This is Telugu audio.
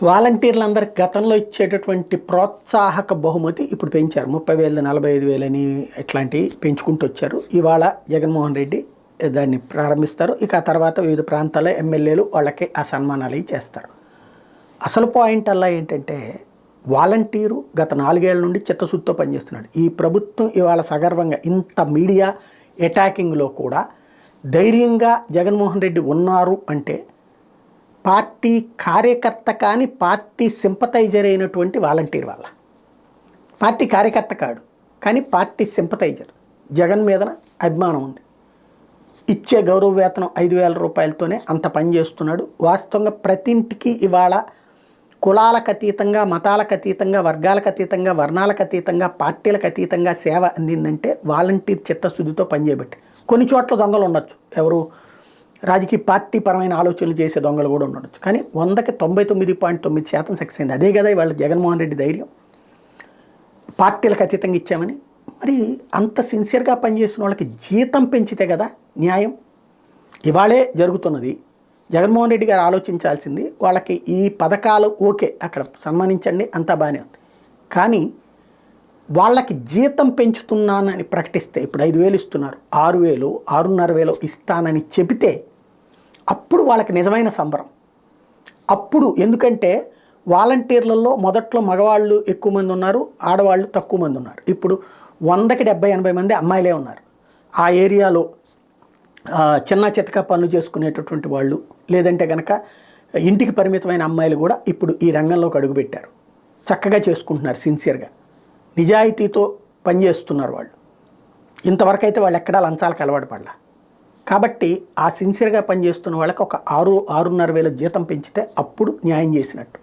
వాలంటీర్లందరికి గతంలో ఇచ్చేటటువంటి ప్రోత్సాహక బహుమతి ఇప్పుడు పెంచారు. 30,000 45,000 అని ఇట్లాంటివి పెంచుకుంటూ వచ్చారు. ఇవాళ జగన్మోహన్ రెడ్డి దాన్ని ప్రారంభిస్తారు. ఇక ఆ తర్వాత వివిధ ప్రాంతాల ఎమ్మెల్యేలు వాళ్ళకి ఆ సన్మానాలు చేస్తారు. అసలు పాయింట్ అలా ఏంటంటే వాలంటీరు గత 4 ఏళ్ల నుండి చిత్తశుద్ధితో పనిచేస్తున్నాడు. ఈ ప్రభుత్వం ఇవాళ సగర్వంగా ఇంత మీడియా అటాకింగ్లో కూడా ధైర్యంగా జగన్మోహన్ రెడ్డి ఉన్నారు అంటే పార్టీ కార్యకర్త కానీ పార్టీ సింపతైజర్ అయినటువంటి వాలంటీర్ వల్ల. పార్టీ కార్యకర్త కాడు కానీ పార్టీ సింపతైజర్. జగన్ మీద అభిమానం ఉంది. ఇచ్చే గౌరవ వేతనం 5,000 రూపాయలతోనే అంత పని చేస్తున్నాడు. వాస్తవంగా ప్రతి ఇంటికి ఇవాళ కులాలకు అతీతంగా, మతాలకు అతీతంగా, వర్గాలకు అతీతంగా, వర్ణాలకు అతీతంగా, పార్టీలకు అతీతంగా సేవ అందిందంటే వాలంటీర్ చిత్తశుద్ధితో పనిచేయబట్టి. కొన్ని చోట్ల దొంగలు ఉండొచ్చు, ఎవరు రాజకీయ పార్టీ పరమైన ఆలోచనలు చేసే దొంగలు కూడా ఉండొచ్చు. కానీ 100కి 99.9% సక్సెస్ అయింది. అదే కదా ఇవాళ జగన్మోహన్ రెడ్డి ధైర్యం. పార్టీలకు అతీతంగా ఇచ్చామని. మరి అంత సిన్సియర్గా పనిచేసిన వాళ్ళకి జీతం పెంచితే కదా న్యాయం. ఇవాళే జరుగుతున్నది. జగన్మోహన్ రెడ్డి గారు ఆలోచించాల్సింది వాళ్ళకి ఈ పథకాలు ఓకే, అక్కడ సన్మానించండి, అంతా బాగానే ఉంది. కానీ వాళ్ళకి జీతం పెంచుతున్నానని ప్రకటిస్తే ఇప్పుడు 5,000 ఇస్తున్నారు, 6,000 6,500 ఇస్తానని చెబితే అప్పుడు వాళ్ళకి నిజమైన సంబరం. అప్పుడు ఎందుకంటే వాలంటీర్లలో మొదట్లో మగవాళ్ళు ఎక్కువ మంది ఉన్నారు, ఆడవాళ్ళు తక్కువ మంది ఉన్నారు. ఇప్పుడు 100కి 70-80 మంది అమ్మాయిలే ఉన్నారు. ఆ ఏరియాలో చిన్న చితక పనులు చేసుకునేటటువంటి వాళ్ళు, లేదంటే కనుక ఇంటికి పరిమితమైన అమ్మాయిలు కూడా ఇప్పుడు ఈ రంగంలోకి అడుగుపెట్టారు. చక్కగా చేసుకుంటున్నారు, సిన్సియర్గా నిజాయితీతో పనిచేస్తున్నారు వాళ్ళు. ఇంతవరకు అయితే వాళ్ళు ఎక్కడా లంచాలకు అలవాటు పడలా. కాబట్టి ఆ సిన్సియర్గా పనిచేస్తున్న వాళ్ళకి ఒక 6,500 జీతం పెంచితే అప్పుడు న్యాయం చేసినట్టు.